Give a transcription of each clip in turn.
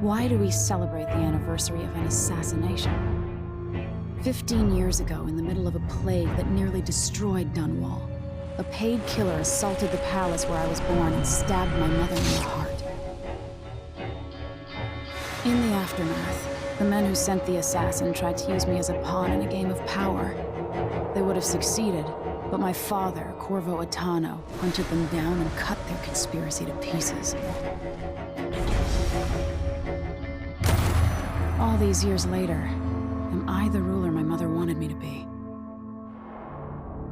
Why do we celebrate the anniversary of an assassination? 15 years ago, in the middle of a plague that nearly destroyed Dunwall, a paid killer assaulted the palace where I was born and stabbed my mother in the heart. In the aftermath, the men who sent the assassin tried to use me as a pawn in a game of power. They would have succeeded, but my father, Corvo Attano, hunted them down and cut their conspiracy to pieces. All these years later, am I the ruler my mother wanted me to be?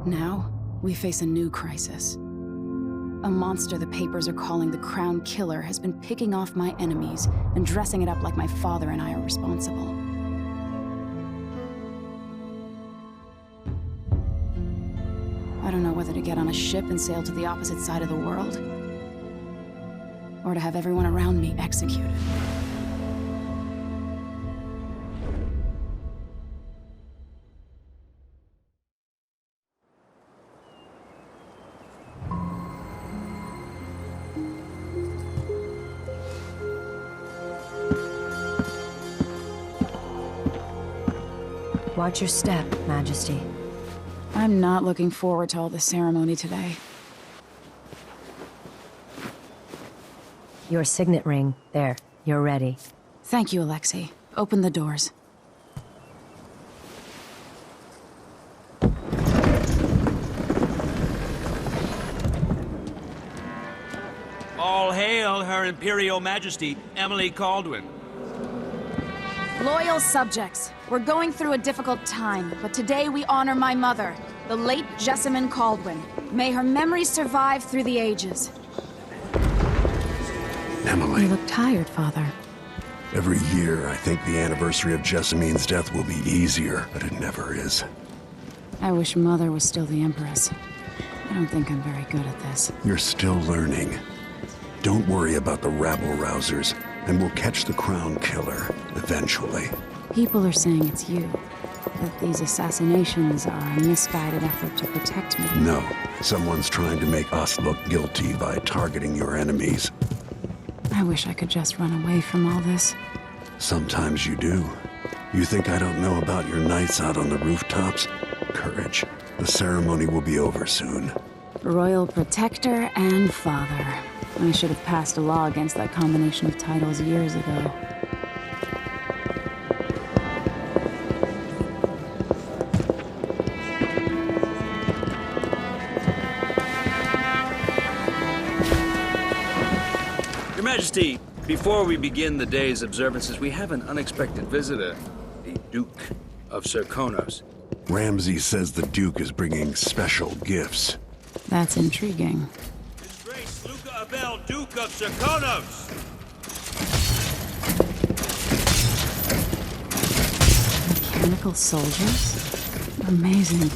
Now, we face a new crisis. A monster the papers are calling the Crown Killer has been picking off my enemies and dressing it up like my father and I are responsible. I don't know whether to get on a ship and sail to the opposite side of the world, or to have everyone around me executed. Watch your step, Majesty. I'm not looking forward to all the ceremony today. Your signet ring. There. You're ready. Thank you, Alexei. Open the doors. All hail Her Imperial Majesty, Emily Caldwin. Loyal subjects, we're going through a difficult time, but today we honor my mother, the late Jessamine Caldwin. May her memory survive through the ages. Emily. You look tired, Father. Every year, I think the anniversary of Jessamine's death will be easier, but it never is. I wish Mother was still the Empress. I don't think I'm very good at this. You're still learning. Don't worry about the rabble-rousers, and we'll catch the Crown Killer, eventually. People are saying it's you. That these assassinations are a misguided effort to protect me. No, someone's trying to make us look guilty by targeting your enemies. I wish I could just run away from all this. Sometimes you do. You think I don't know about your nights out on the rooftops? Courage. The ceremony will be over soon. Royal Protector and Father. I should have passed a law against that combination of titles years ago. Your Majesty, before we begin the day's observances, we have an unexpected visitor, the Duke of Serkonos. Ramsay says the Duke is bringing special gifts. That's intriguing. His Grace Luca Abel, Duke of Serkonos! Mechanical soldiers? Amazing.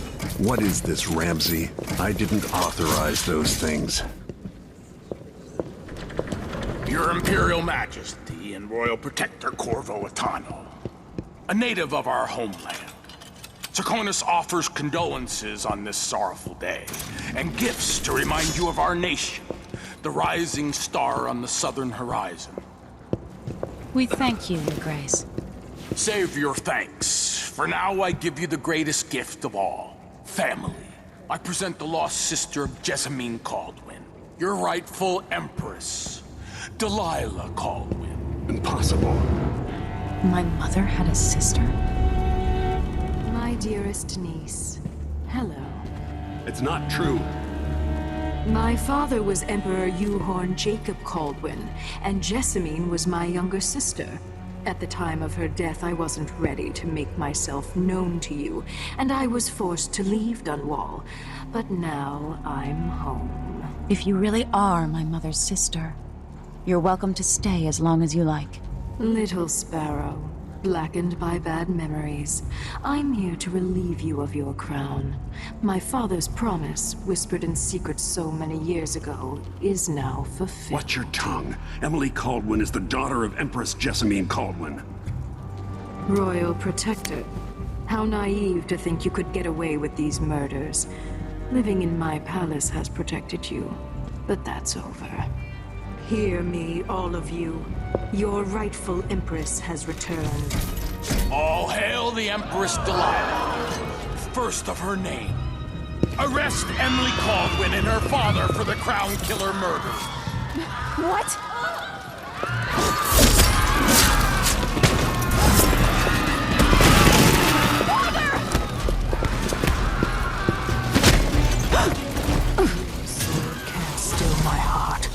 What is this, Ramsay? I didn't authorize those things. Your Imperial Majesty and Royal Protector Corvo Attano, a native of our homeland. Serkonos offers condolences on this sorrowful day, and gifts to remind you of our nation, the rising star on the southern horizon. We thank you, Your Grace. Save your thanks. For now, I give you the greatest gift of all, family. I present the lost sister of Jessamine Caldwin, your rightful Empress, Delilah Caldwin. Impossible. My mother had a sister? My dearest niece, hello. It's not true. My father was Emperor Yuhorn Jacob Caldwin, and Jessamine was my younger sister. At the time of her death, I wasn't ready to make myself known to you, and I was forced to leave Dunwall. But now I'm home. If you really are my mother's sister, you're welcome to stay as long as you like. Little sparrow, blackened by bad memories, I'm here to relieve you of your crown. My father's promise, whispered in secret so many years ago, is now fulfilled. Watch your tongue. Emily Caldwin is the daughter of Empress Jessamine Caldwin. Royal Protector, how naive to think you could get away with these murders. Living in my palace has protected you, but that's over. Hear me, all of you. Your rightful Empress has returned. All hail the Empress Delilah, first of her name. Arrest Emily Caldwin and her father for the Crown Killer murder. What? Sword can't still my heart.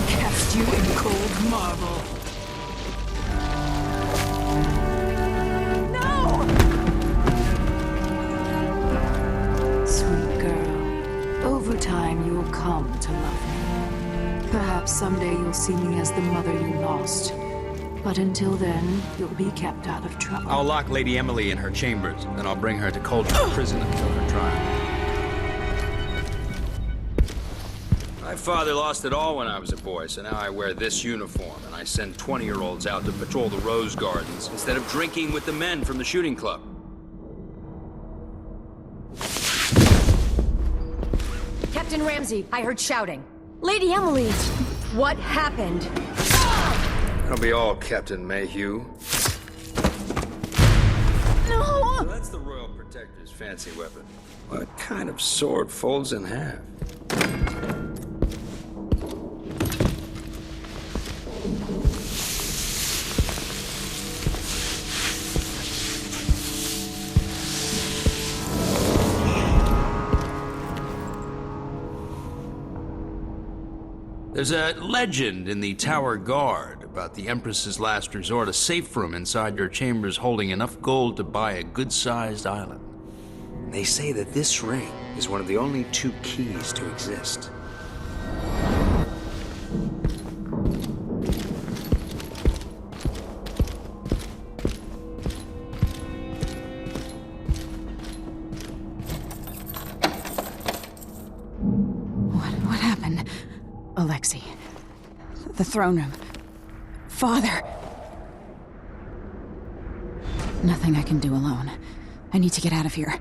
Cast you in cold marble. Sweet girl, over time you will come to love me. Perhaps someday you'll see me as the mother you lost. But until then, you'll be kept out of trouble. I'll lock Lady Emily in her chambers, then I'll bring her to Cauldron Prison until her trial. My father lost it all when I was a boy, so now I wear this uniform, and I send 20-year-olds out to patrol the Rose Gardens instead of drinking with the men from the shooting club. Captain Ramsey, I heard shouting. Lady Emily, what happened? That'll be all, Captain Mayhew. No! So that's the Royal Protector's fancy weapon. What kind of sword folds in half? There's a legend in the Tower Guard about the Empress's last resort, a safe room inside your chambers holding enough gold to buy a good-sized island. They say that this ring is one of the only 2 keys to exist. What happened? Alexei. The throne room. Father. Nothing I can do alone. I need to get out of here.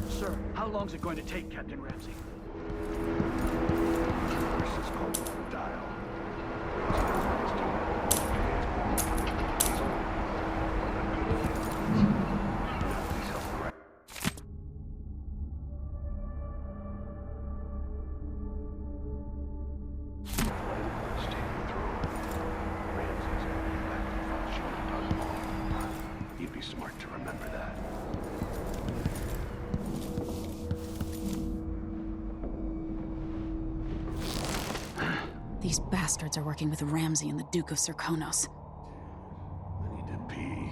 Sir, how long is it going to take, Captain Ramsey? This is called the dial. You'd be smart to remember that. These bastards are working with Ramsey and the Duke of Serkonos. I need to pee.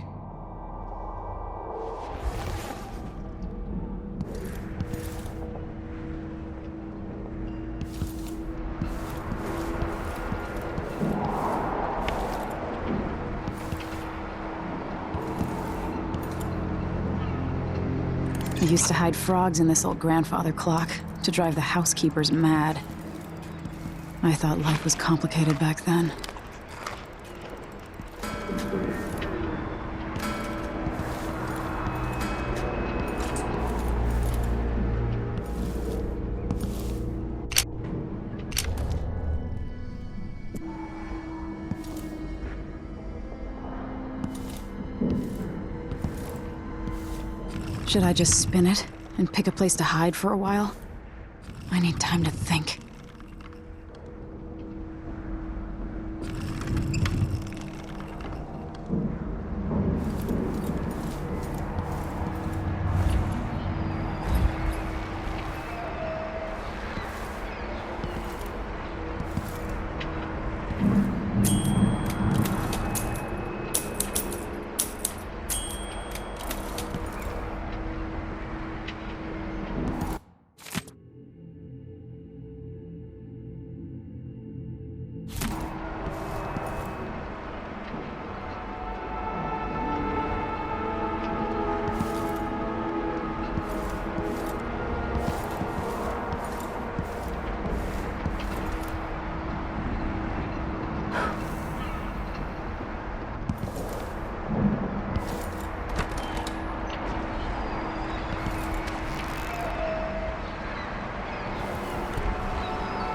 I used to hide frogs in this old grandfather clock to drive the housekeepers mad. I thought life was complicated back then. Should I just spin it and pick a place to hide for a while? I need time to think.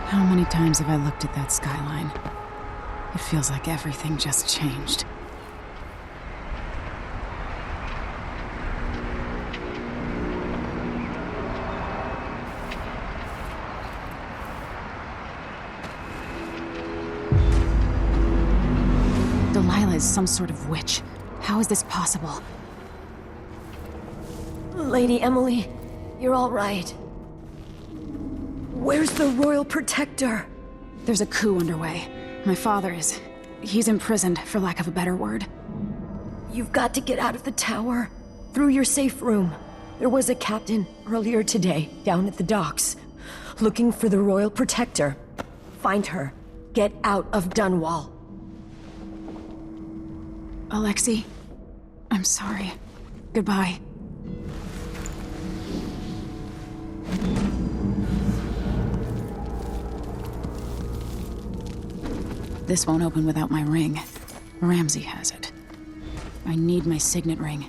How many times have I looked at that skyline? It feels like everything just changed. Delilah is some sort of witch. How is this possible? Lady Emily, you're all right. Where's the Royal Protector? There's a coup underway. My father is... he's imprisoned, for lack of a better word. You've got to get out of the tower. Through your safe room. There was a captain earlier today, down at the docks, looking for the Royal Protector. Find her. Get out of Dunwall. Alexei, I'm sorry. Goodbye. This won't open without my ring. Ramsey has it. I need my signet ring.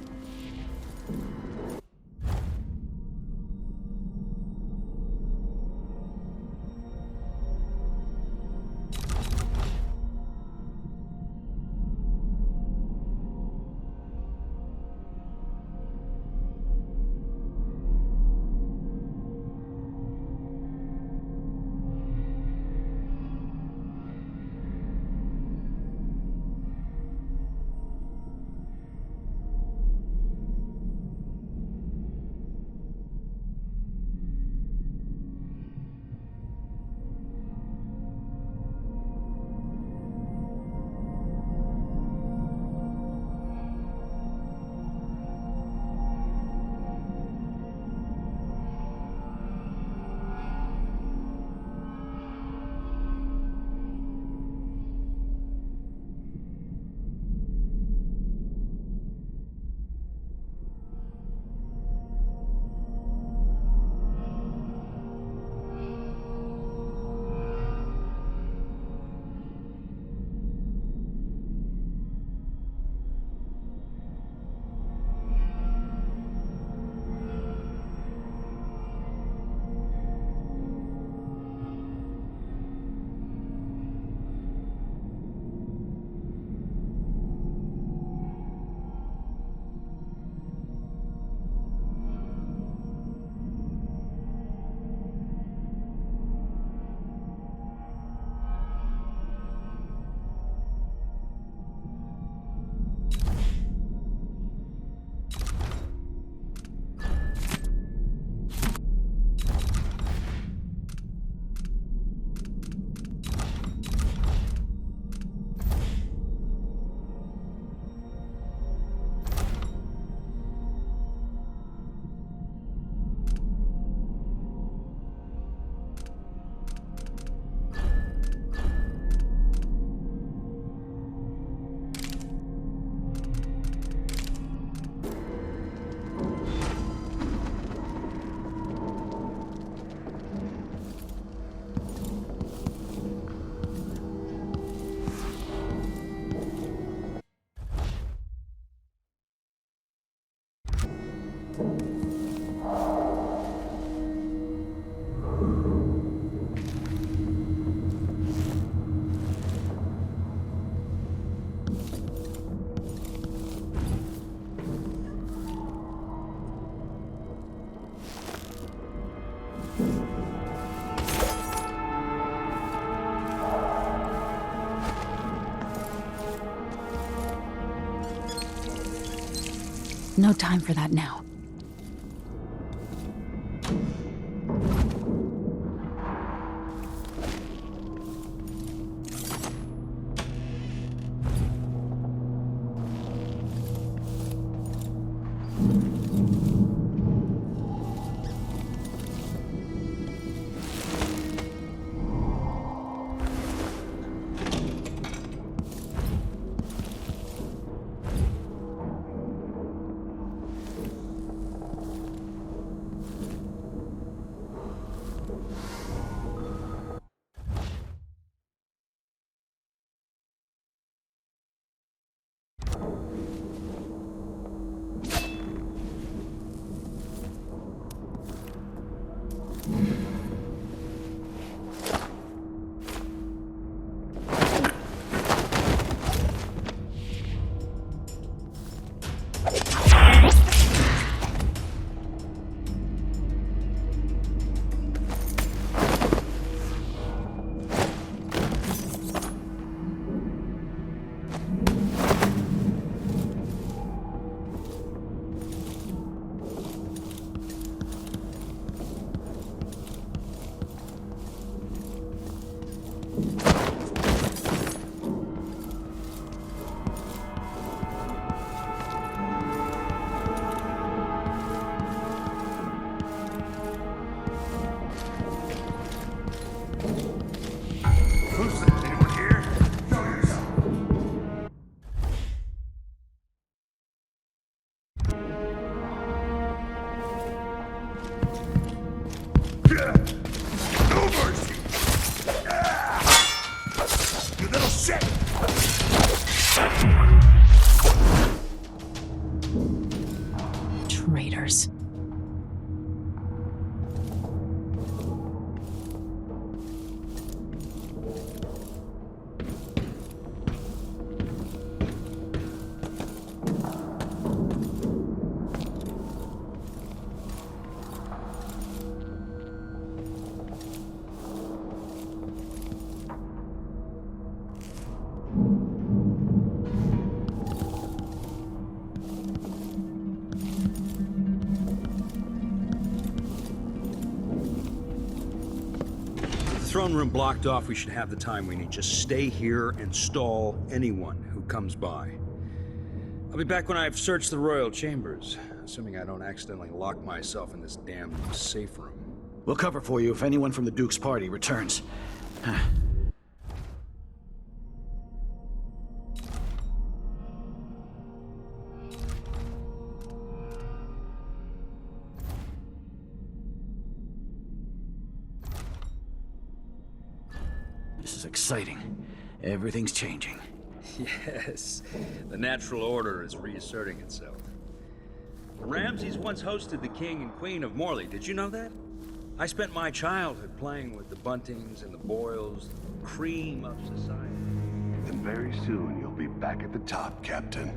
No time for that now. Traitors. Throne room blocked off. We should have the time we need. Just stay here and stall anyone who comes by. I'll be back when I've searched the royal chambers, assuming I don't accidentally lock myself in this damn safe room. We'll cover for you if anyone from the Duke's party returns. This is exciting. Everything's changing. Yes, the natural order is reasserting itself. The Ramseys once hosted the King and Queen of Morley. Did you know that? I spent my childhood playing with the Buntings and the Boyles, the cream of society. And very soon you'll be back at the top, Captain.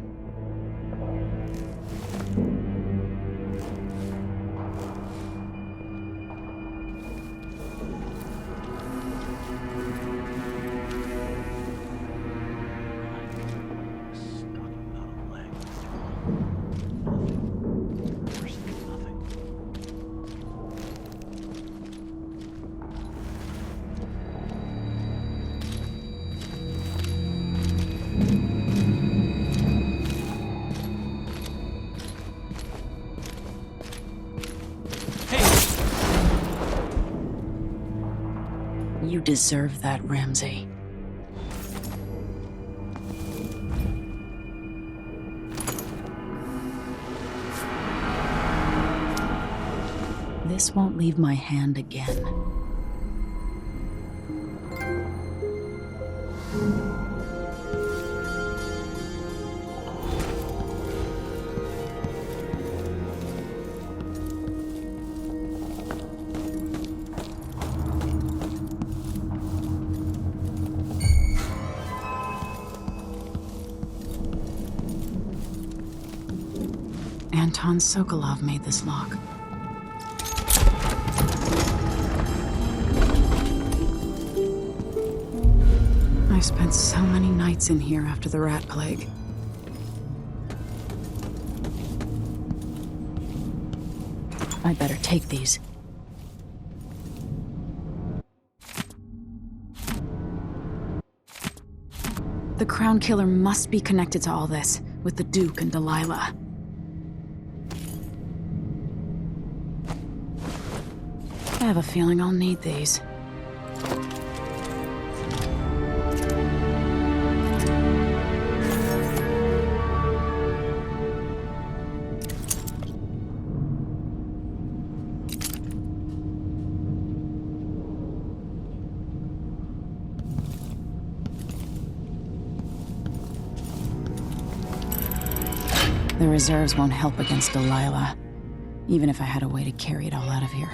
You deserve that, Ramsey. This won't leave my hand again. Anton Sokolov made this lock. I spent so many nights in here after the rat plague. I better take these. The Crown Killer must be connected to all this, with the Duke and Delilah. I have a feeling I'll need these. The reserves won't help against Delilah, even if I had a way to carry it all out of here.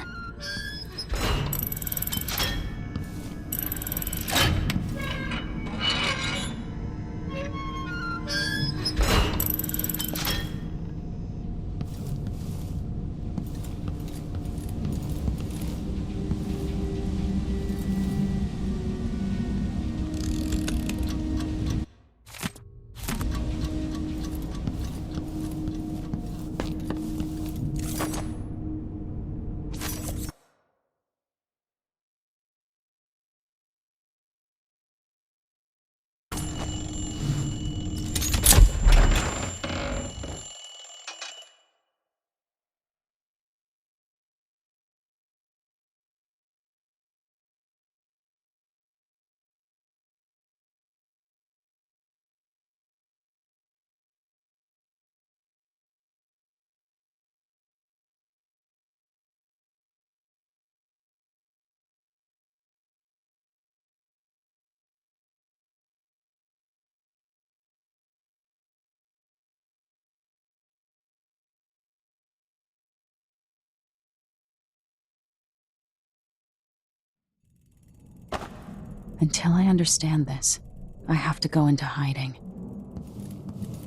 Until I understand this, I have to go into hiding.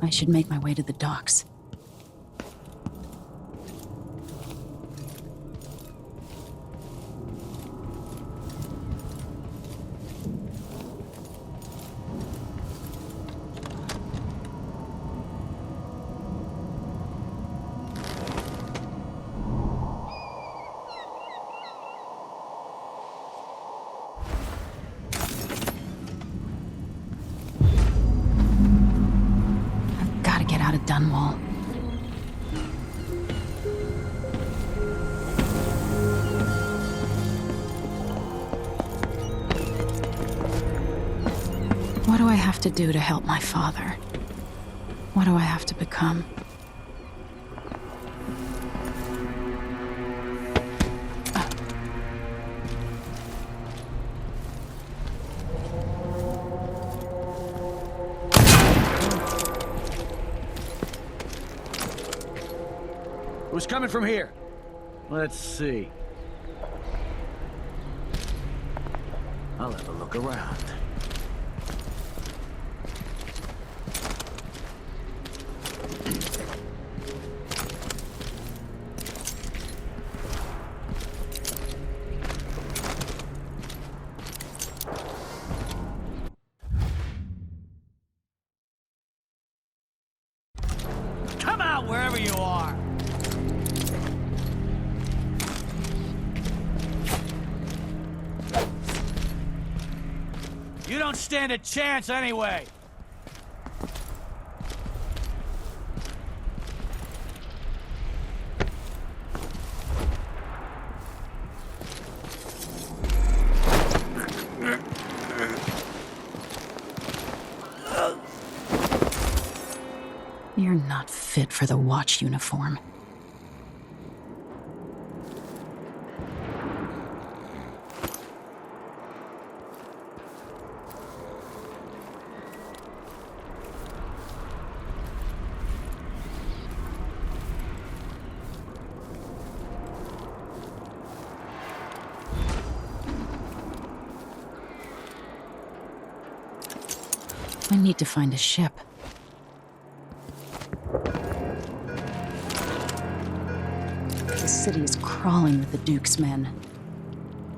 I should make my way to the docks. Dunwall. What do I have to do to help my father? What do I have to become? Who's coming from here? Let's see. I'll have a look around. Come out wherever you are! You don't stand a chance anyway! You're not fit for the Watch uniform. I need to find a ship. The city is crawling with the Duke's men.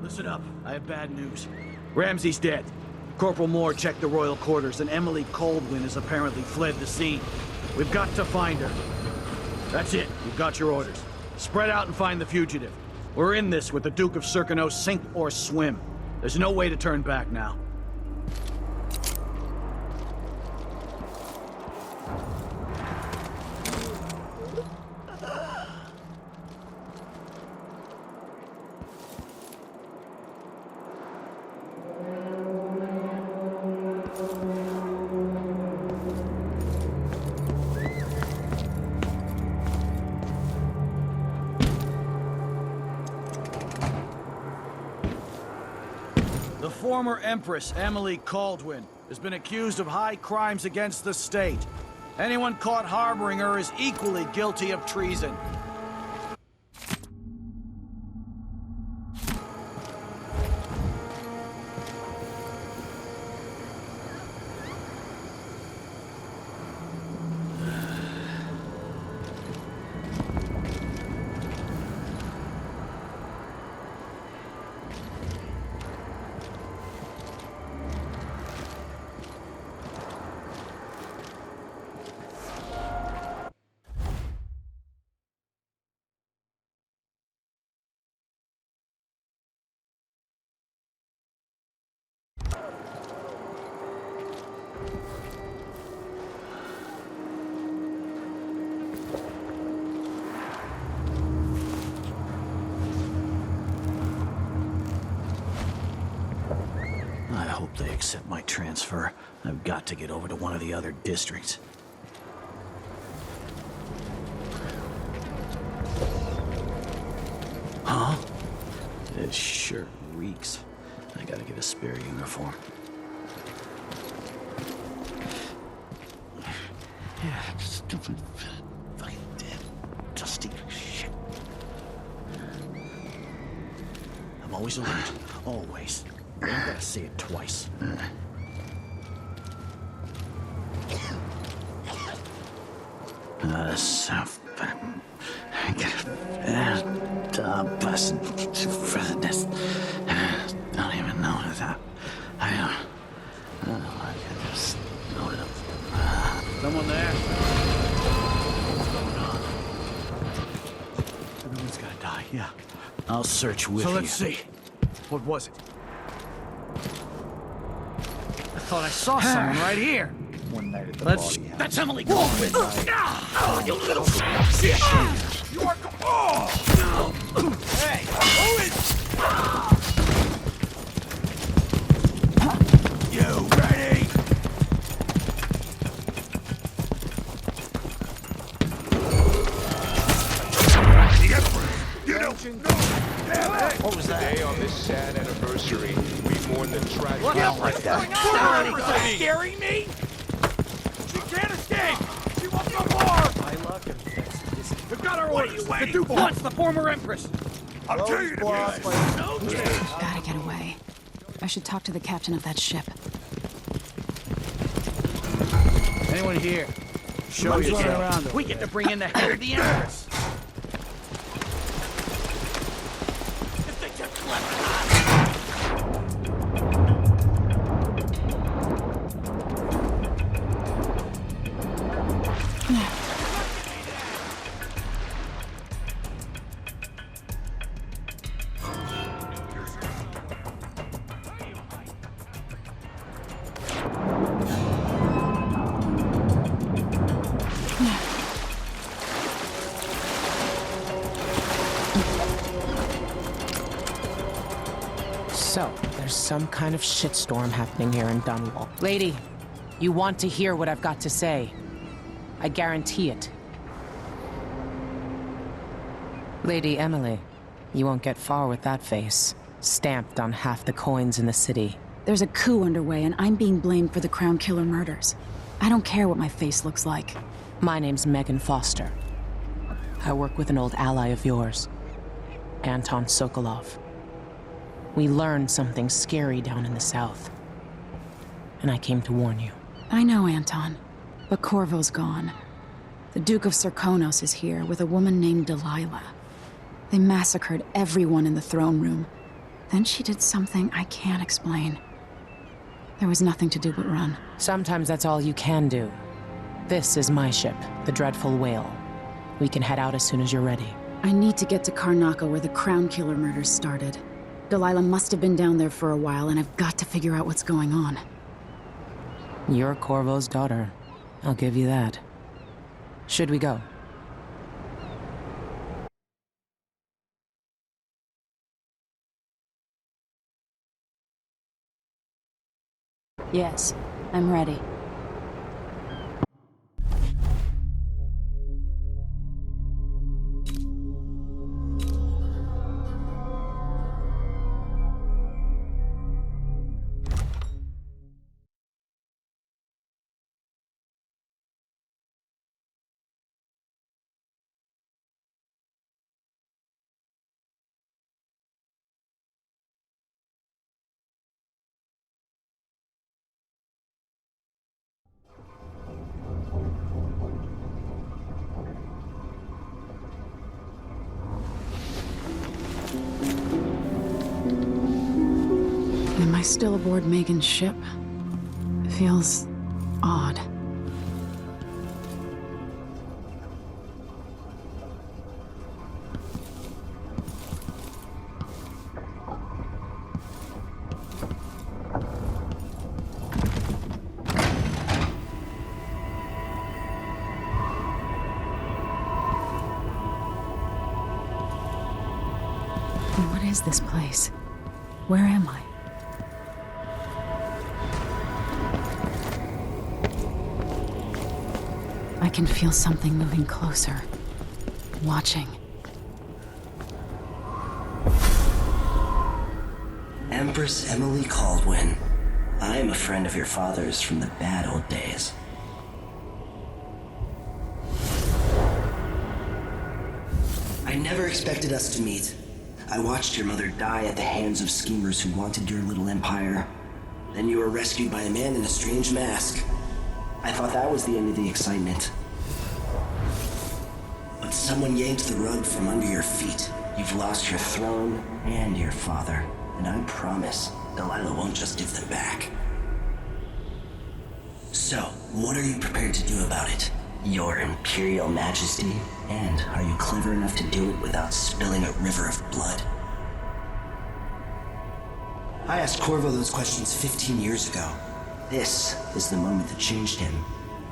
Listen up, I have bad news. Ramsey's dead. Corporal Moore checked the royal quarters, and Emily Coldwin has apparently fled the scene. We've got to find her. That's it. You've got your orders. Spread out and find the fugitive. We're in this with the Duke of Serkano, sink or swim. There's no way to turn back now. The former Empress, Emily Caldwin, has been accused of high crimes against the state. Anyone caught harboring her is equally guilty of treason. I hope they accept my transfer. I've got to get over to one of the other districts. Huh? It sure reeks. I gotta get a spare uniform. Yeah, stupid, fucking dead, dusty shit. I'm always alert. Always. I ain't gotta say it twice. Don't even know that. I just loaded up. Someone there? What's going on? Everyone's gotta die, yeah. I'll search with you. So let's see. What was it? I thought I saw someone right here. One night at the Let's... body house. That's Emily Caldwin! Oh, you little shit! You are... Oh! Hey! Who is... You ready? What was that? Today on this sad anniversary, we mourn the tragic... What the hell is that? Scaring me? She can't escape! She wants no more! My luck and We've got our orders! The Duke wants the former Empress! I'll tell you Gotta get away. I should talk to the captain of that ship. Anyone here? Show yourself. We get to bring in the head of the Empress. So, there's some kind of shitstorm happening here in Dunwall. Lady, you want to hear what I've got to say. I guarantee it. Lady Emily, you won't get far with that face. Stamped on half the coins in the city. There's a coup underway, and I'm being blamed for the Crown Killer murders. I don't care what my face looks like. My name's Megan Foster. I work with an old ally of yours, Anton Sokolov. We learned something scary down in the south, and I came to warn you. I know, Anton, but Corvo's gone. The Duke of Serkonos is here with a woman named Delilah. They massacred everyone in the throne room. Then she did something I can't explain. There was nothing to do but run. Sometimes that's all you can do. This is my ship, the Dreadful Whale. We can head out as soon as you're ready. I need to get to Karnaca where the Crown Killer murders started. Delilah must have been down there for a while, and I've got to figure out what's going on. You're Corvo's daughter. I'll give you that. Should we go? Yes, I'm ready. Am I still aboard Megan's ship? Feels odd. What is this place? Where am I? I can feel something moving closer. Watching. Empress Emily Caldwin. I am a friend of your father's from the bad old days. I never expected us to meet. I watched your mother die at the hands of schemers who wanted your little empire. Then you were rescued by a man in a strange mask. I thought that was the end of the excitement. But someone yanked the rug from under your feet. You've lost your throne and your father. And I promise, Delilah won't just give them back. So, what are you prepared to do about it? Your Imperial Majesty? And are you clever enough to do it without spilling a river of blood? I asked Corvo those questions 15 years ago. This is the moment that changed him.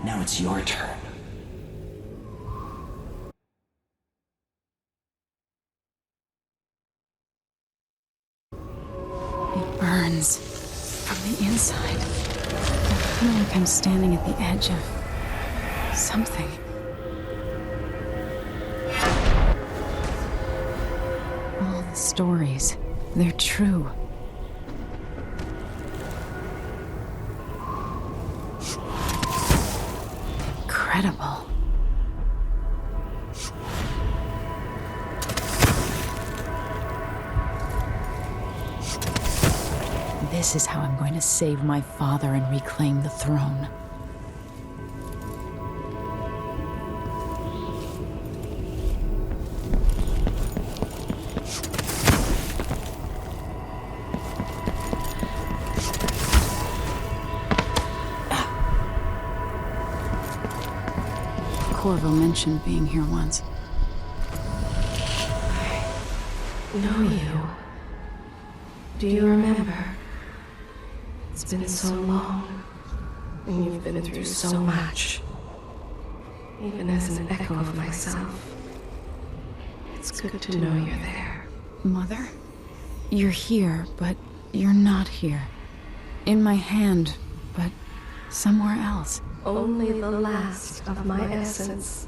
Now it's your turn. It burns from the inside. I feel like I'm standing at the edge of something. All the stories, they're true. Incredible. This is how I'm going to save my father and reclaim the throne. Corvo mentioned being here once. I know you. Do you remember? It's been so long, and you've been through so much. Even as an echo of myself, it's good to know you're there. Mother? You're here, but you're not here. In my hand, but somewhere else. Only the last of my essence,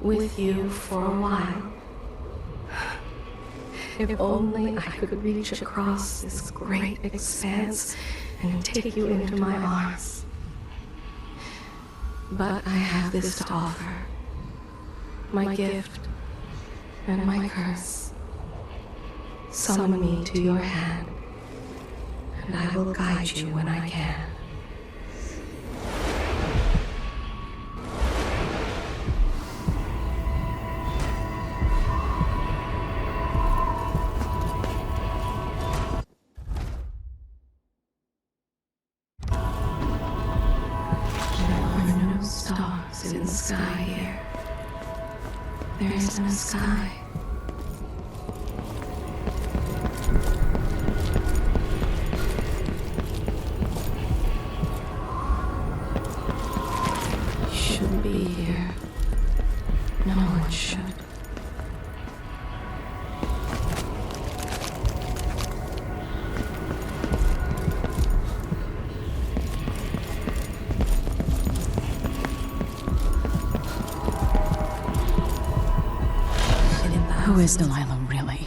with you for a while. If only I could reach across this great expanse and take you into my arms. But I have this to offer. My gift and my curse. Summon me to your hand, and I will guide you when I can. There are no stars in the sky here. there is in the sky. Shouldn't be here. No one should. Who is Delilah really?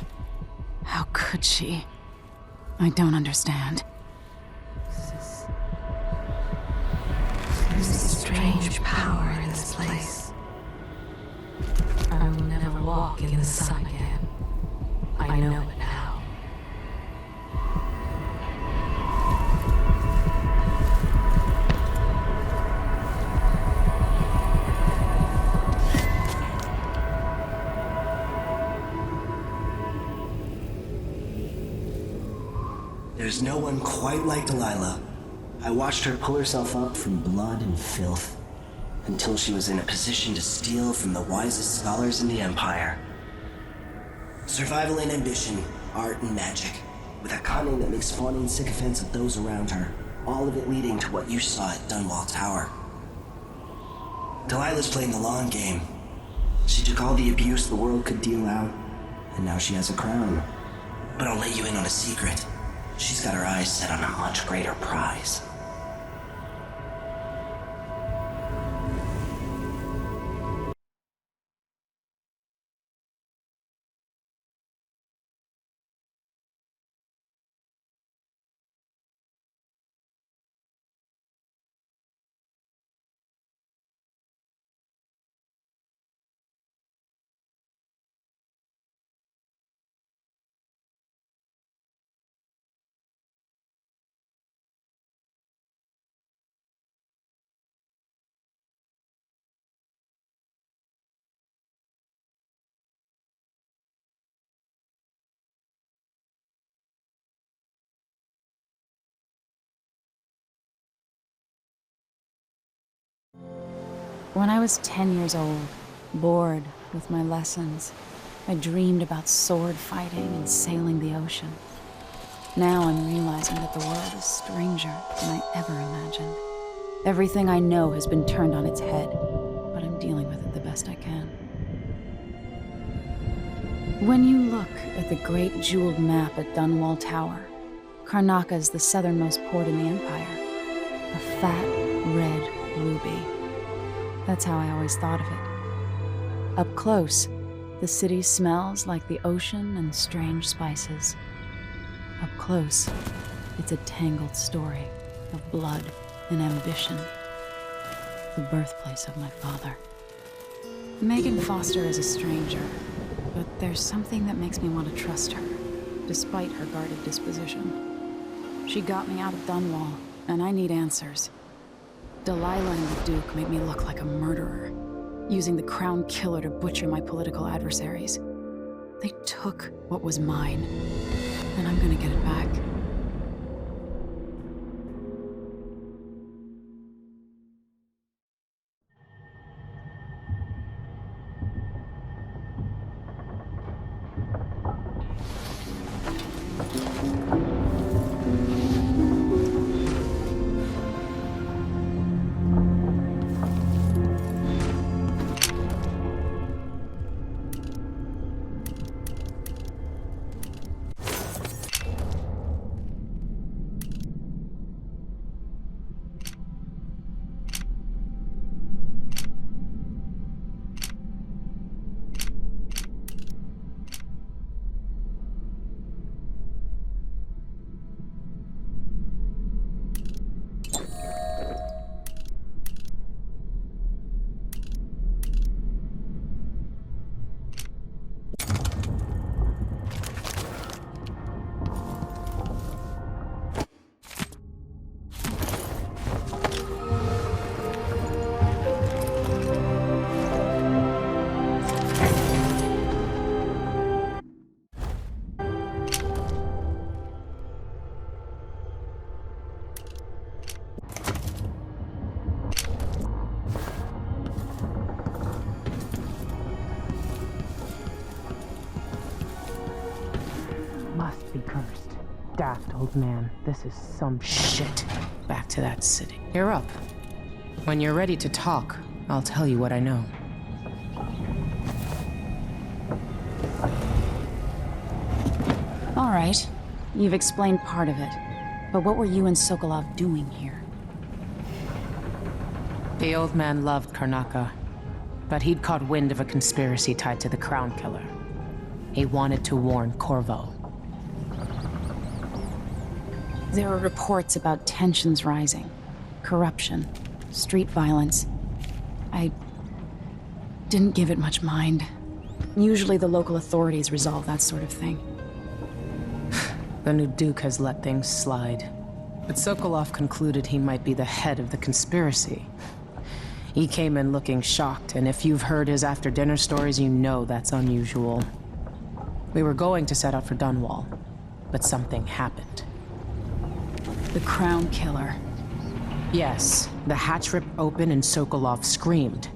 How could she? I don't understand. There's a strange power in this place. I will never walk in the sun again. I know it now. There's no one quite like Delilah. I watched her pull herself up from blood and filth until she was in a position to steal from the wisest scholars in the Empire. Survival and ambition, art and magic, with a cunning that makes fawning sycophants of those around her, all of it leading to what you saw at Dunwall Tower. Delilah's playing the long game. She took all the abuse the world could deal out, and now she has a crown. But I'll let you in on a secret. She's got her eyes set on a much greater prize. When I was 10 years old, bored with my lessons, I dreamed about sword fighting and sailing the ocean. Now I'm realizing that the world is stranger than I ever imagined. Everything I know has been turned on its head, but I'm dealing with it the best I can. When you look at the great jeweled map at Dunwall Tower, Karnaca is the southernmost port in the Empire. A fat, red ruby. That's how I always thought of it. Up close, the city smells like the ocean and strange spices. Up close, it's a tangled story of blood and ambition. The birthplace of my father. Megan Foster is a stranger, but there's something that makes me want to trust her, despite her guarded disposition. She got me out of Dunwall, and I need answers. Delilah and the Duke made me look like a murderer, using the Crown Killer to butcher my political adversaries. They took what was mine, and I'm gonna get it back. first. Daft old man, this is some shit. Back to that city. You're up. When you're ready to talk, I'll tell you what I know. All right. You've explained part of it. But what were you and Sokolov doing here? The old man loved Karnaca, but he'd caught wind of a conspiracy tied to the Crown Killer. He wanted to warn Corvo. There were reports about tensions rising, corruption, street violence. I didn't give it much mind. Usually the local authorities resolve that sort of thing. The new Duke has let things slide. But Sokolov concluded he might be the head of the conspiracy. He came in looking shocked, and if you've heard his after-dinner stories, you know that's unusual. We were going to set out for Dunwall, but something happened. The Crown Killer. Yes, the hatch ripped open and Sokolov screamed.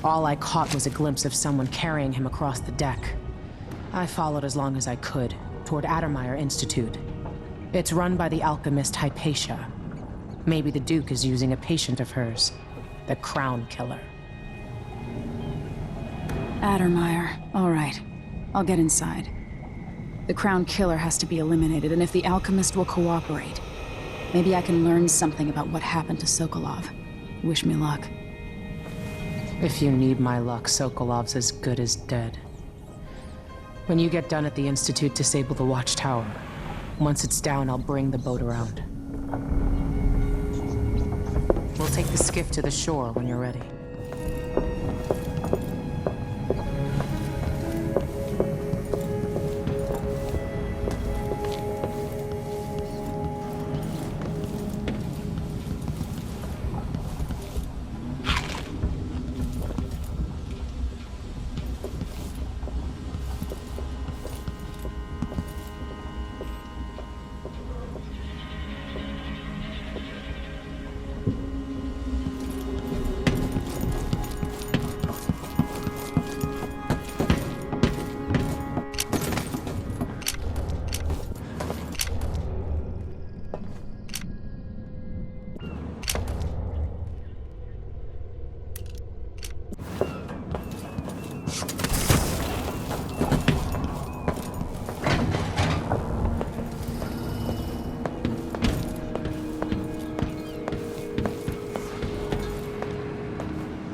All I caught was a glimpse of someone carrying him across the deck. I followed as long as I could, toward Addermeyer Institute. It's run by the alchemist Hypatia. Maybe the Duke is using a patient of hers, the Crown Killer. Addermeyer. All right. I'll get inside. The Crown Killer has to be eliminated, and if the alchemist will cooperate, maybe I can learn something about what happened to Sokolov. Wish me luck. If you need my luck, Sokolov's as good as dead. When you get done at the Institute, disable the watchtower. Once it's down, I'll bring the boat around. We'll take the skiff to the shore when you're ready.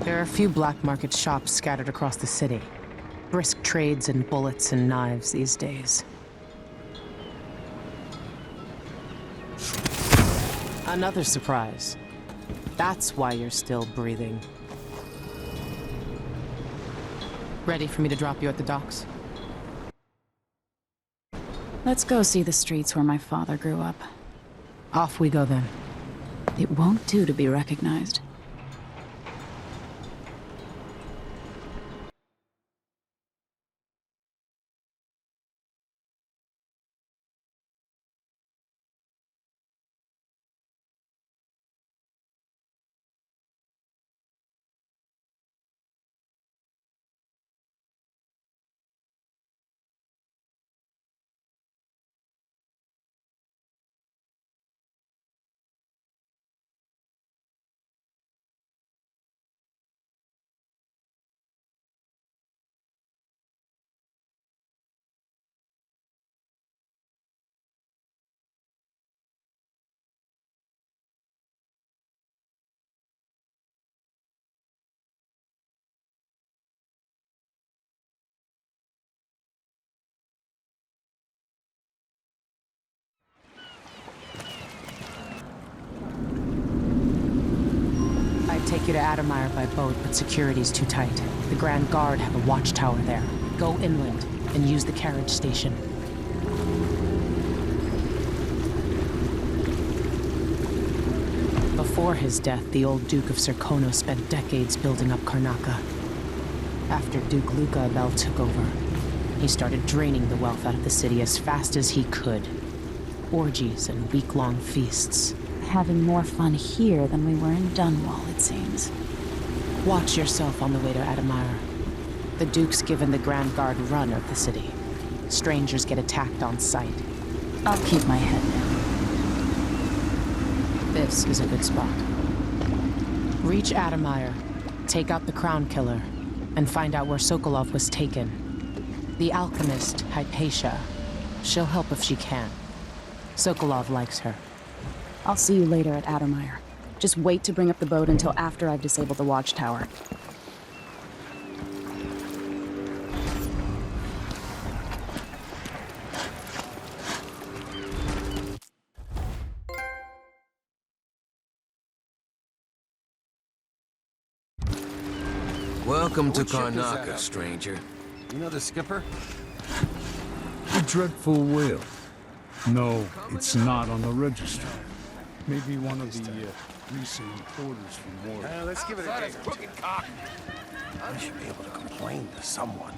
There are a few black market shops scattered across the city. Brisk trades in bullets and knives these days. Another surprise. That's why you're still breathing. Ready for me to drop you at the docks? Let's go see the streets where my father grew up. Off we go then. It won't do to be recognized. Take you to Addermeyer by boat, but security's too tight. The Grand Guard have a watchtower there. Go inland and use the carriage station. Before his death, the old Duke of Serkonos spent decades building up Karnaca. After Duke Luca Abel took over, he started draining the wealth out of the city as fast as he could. Orgies and week-long feasts. Having more fun here than we were in Dunwall, it seems. Watch yourself on the way to Addermeyer. The Duke's given the Grand Guard run of the city. Strangers get attacked on sight. I'll keep my head down. This is a good spot. Reach Adamire, take out the Crown Killer, and find out where Sokolov was taken. The alchemist, Hypatia. She'll help if she can. Sokolov likes her. I'll see you later at Adamire. Just wait to bring up the boat until after I've disabled the watchtower. Welcome to Karnaca, stranger. You know the skipper? A dreadful whale. No, it's not on the register. Maybe one of the recent importers from Morley. Let's give it a day. Crooked cock. I should be able to complain to someone.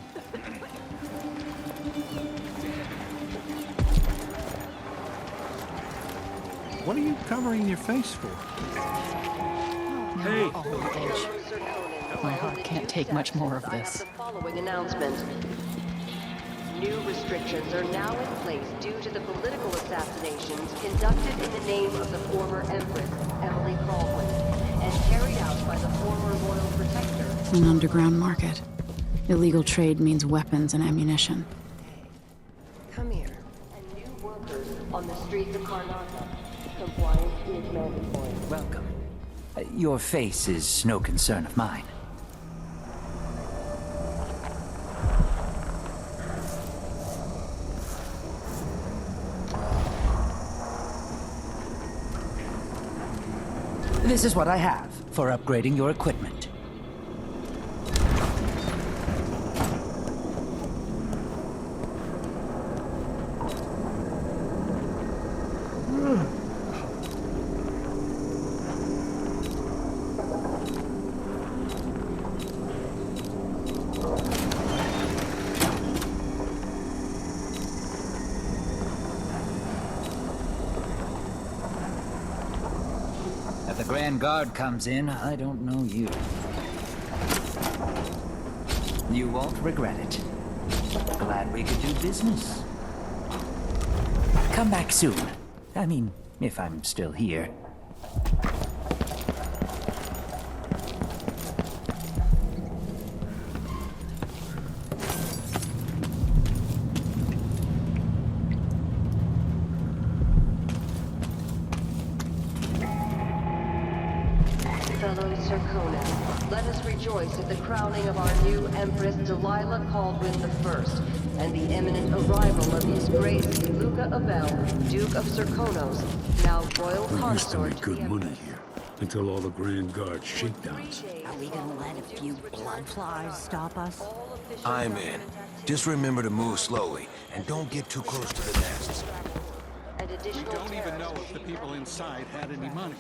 What are you covering your face for? Hey! My heart can't take much more of this. The following announcement. New restrictions are now in place due to the political assassinations conducted in the name of the former Empress, Emily Caldwin, and carried out by the former Royal Protector. An underground market. Illegal trade means weapons and ammunition. Come here. And new workers on the streets of Karnaca. Compliance is mandatory. Welcome. Your face is no concern of mine. This is what I have for upgrading your equipment. If the Grand Guard comes in, I don't know you. You won't regret it. Glad we could do business. Come back soon. I mean, if I'm still here. Fellow Serkonan, let us rejoice at the crowning of our new Empress Delilah Caldwin I, and the imminent arrival of His Grace Luca Abel, Duke of Serkonos, now Royal We used to Consort make to good the money Empress. here, until all the Grand Guard shakedowns. Are we gonna let a few blood flies stop us? I'm in. Just remember to move slowly, and don't get too close to the nests. We don't even know if the people inside had any money.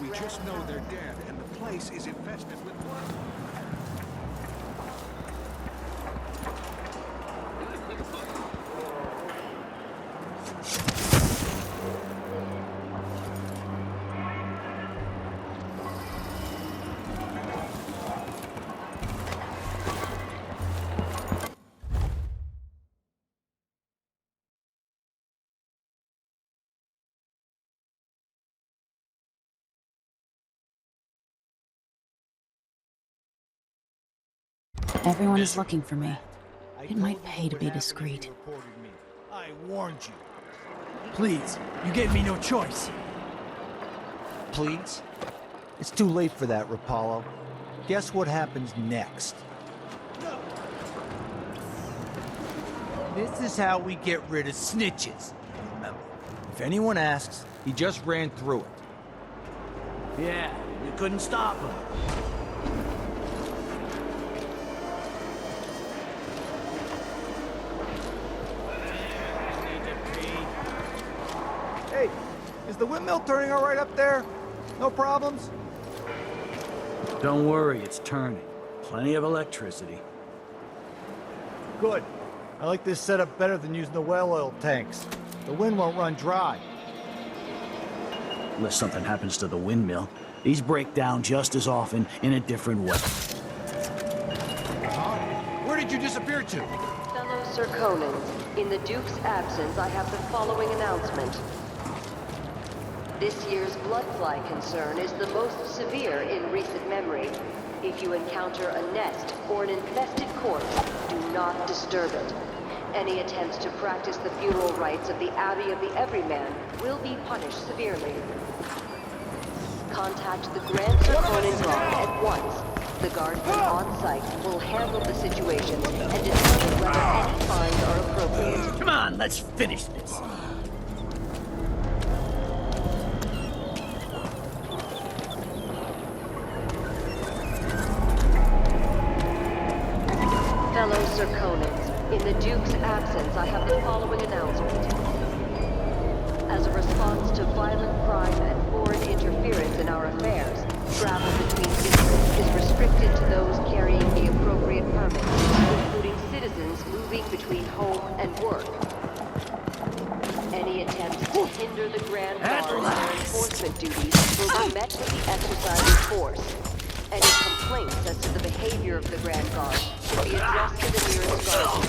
We just know they're dead, and the place is infested with blood. Everyone is looking for me. It might pay to be discreet. I warned you. Please, you gave me no choice. Please? It's too late for that, Rapallo. Guess what happens next? This is how we get rid of snitches. Remember, if anyone asks, he just ran through it. Yeah, you couldn't stop him. Hey, is the windmill turning all right up there? No problems? Don't worry, it's turning. Plenty of electricity. Good. I like this setup better than using the well oil tanks. The wind won't run dry. Unless something happens to the windmill, these break down just as often in a different way. Where did you disappear to? Fellow Serkonans, In the Duke's absence, I have the following announcement. This year's bloodfly concern is the most severe in recent memory. If you encounter a nest or an infested corpse, do not disturb it. Any attempts to practice the funeral rites of the Abbey of the Everyman will be punished severely. Contact the Grand Serkonan Guard at once. The guardsmen on site will handle the situation and determine whether any fines are appropriate. Come on, let's finish this. Fellow Serkonans, in the Duke's absence, I have the following announcement. As a response to violent crime and foreign interference in our affairs, travel between districts is restricted to those carrying the appropriate permits, including citizens moving between home and work. Any attempts to hinder the Grand Guard in their enforcement duties will be met with the exercise of force. Any complaints as to the behavior of the Grand Guard should be addressed to the nearest guard.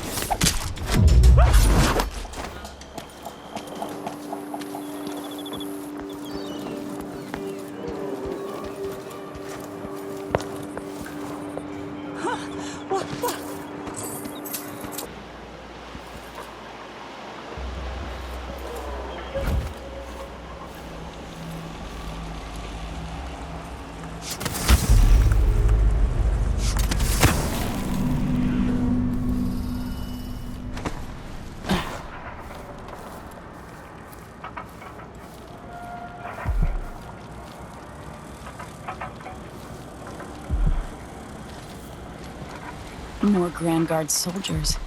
More Grand Guard soldiers.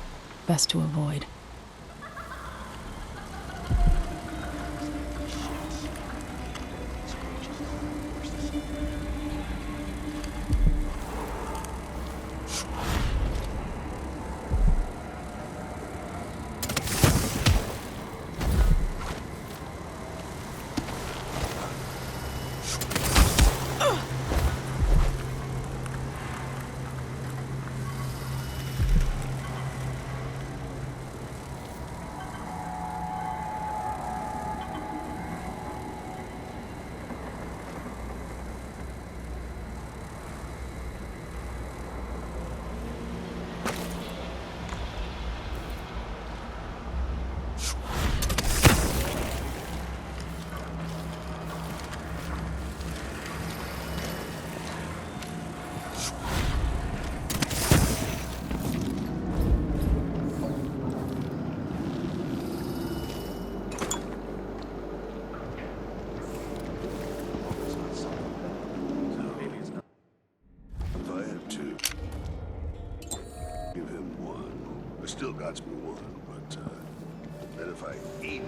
Best to avoid. Still got me one, but then if I eat it.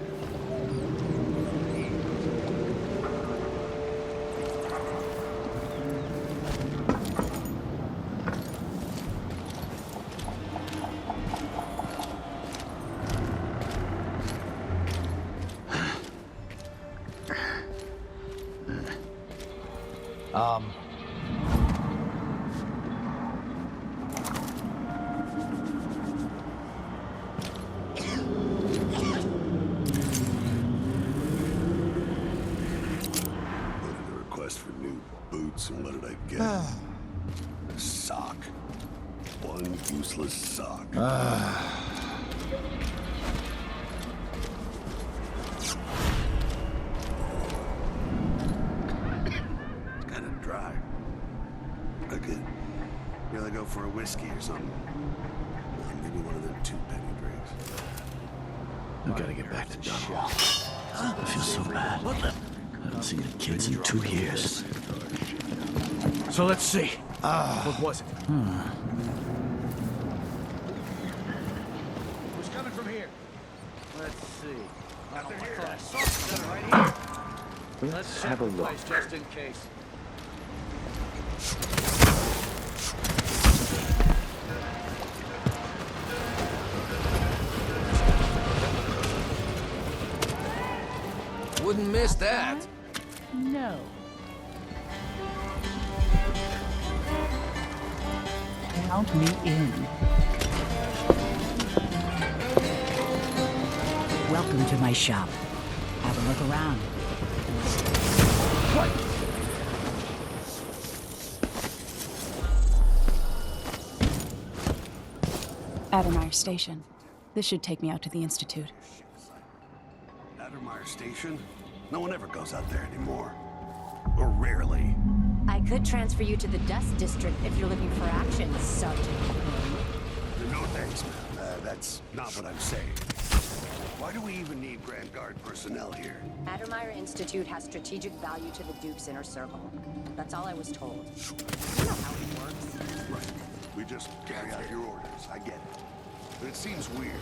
And what did I get? A sock. One useless sock. It's kind of dry. I could really go for a whiskey or something. Or maybe one of them 2-penny drinks. I gotta get back to Dunwall. I feel so bad. I haven't seen the kids in 2 years. So let's see. What was it? Who's coming from here? Let's see. I thought I saw something right here. Let's have a look. Just in case. Wouldn't miss that. No. Count me in. Welcome to my shop. Have a look around. What? Addermeyer Station. This should take me out to the Institute. Addermeyer Station? No one ever goes out there anymore. Or rarely. I could transfer you to the Dust District if you're looking for action, Sergeant. No thanks, man. That's not what I'm saying. Why do we even need Grand Guard personnel here? Addermeyer Institute has strategic value to the Duke's inner circle. That's all I was told. You know how it works. Right. We just carry out your orders. I get it. But it seems weird.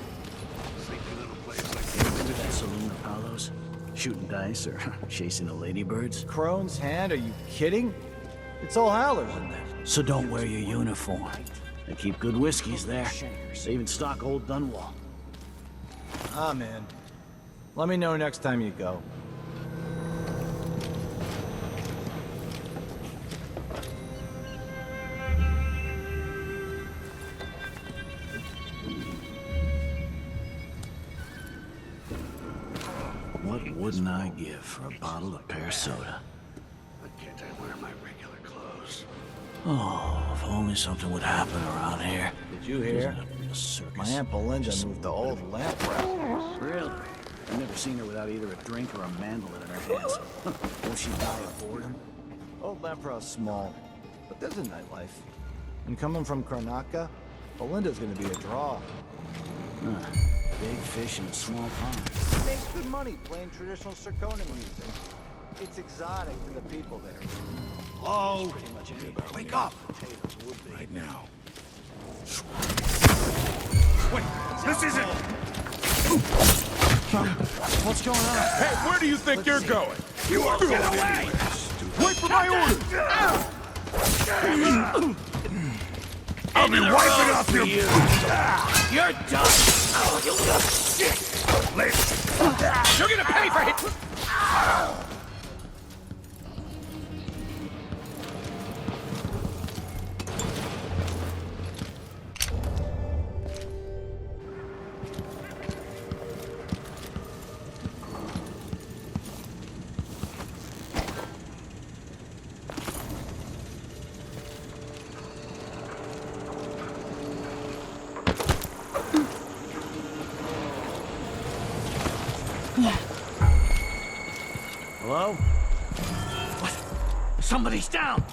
Sleepy little place like this. Into that saloon, Apollo's? Shooting dice or chasing the ladybirds? Crone's Hand? Are you kidding? It's all howlers in there. So don't wear your uniform. They keep good whiskeys there. They even stock old Dunwall. Ah, man. Let me know next time you go. What wouldn't I give for a bottle of pear soda? Why can't I wear my regular clothes? Oh, if only something would happen around here. Did you hear? A circus. My Aunt Belinda moved the old lamp rack. Really? I've never seen her without either a drink or a mandolin in her hands. Will she die of boredom? Old Lamprell's small, but there's a nightlife. And coming from Karnaca, Belinda's gonna be a draw. Big fish in a small pond. Makes good money playing traditional Serkonan music. It's exotic to the people there. Oh! Wake up! Right now. Wait, this isn't... What's going on? Hey, where do you think you're going? You are Get away! Wait for my orders! I'll be wiping off your... You're done! Oh, you little shit! Later. You're gonna pay for it! Hello? What? Somebody's down!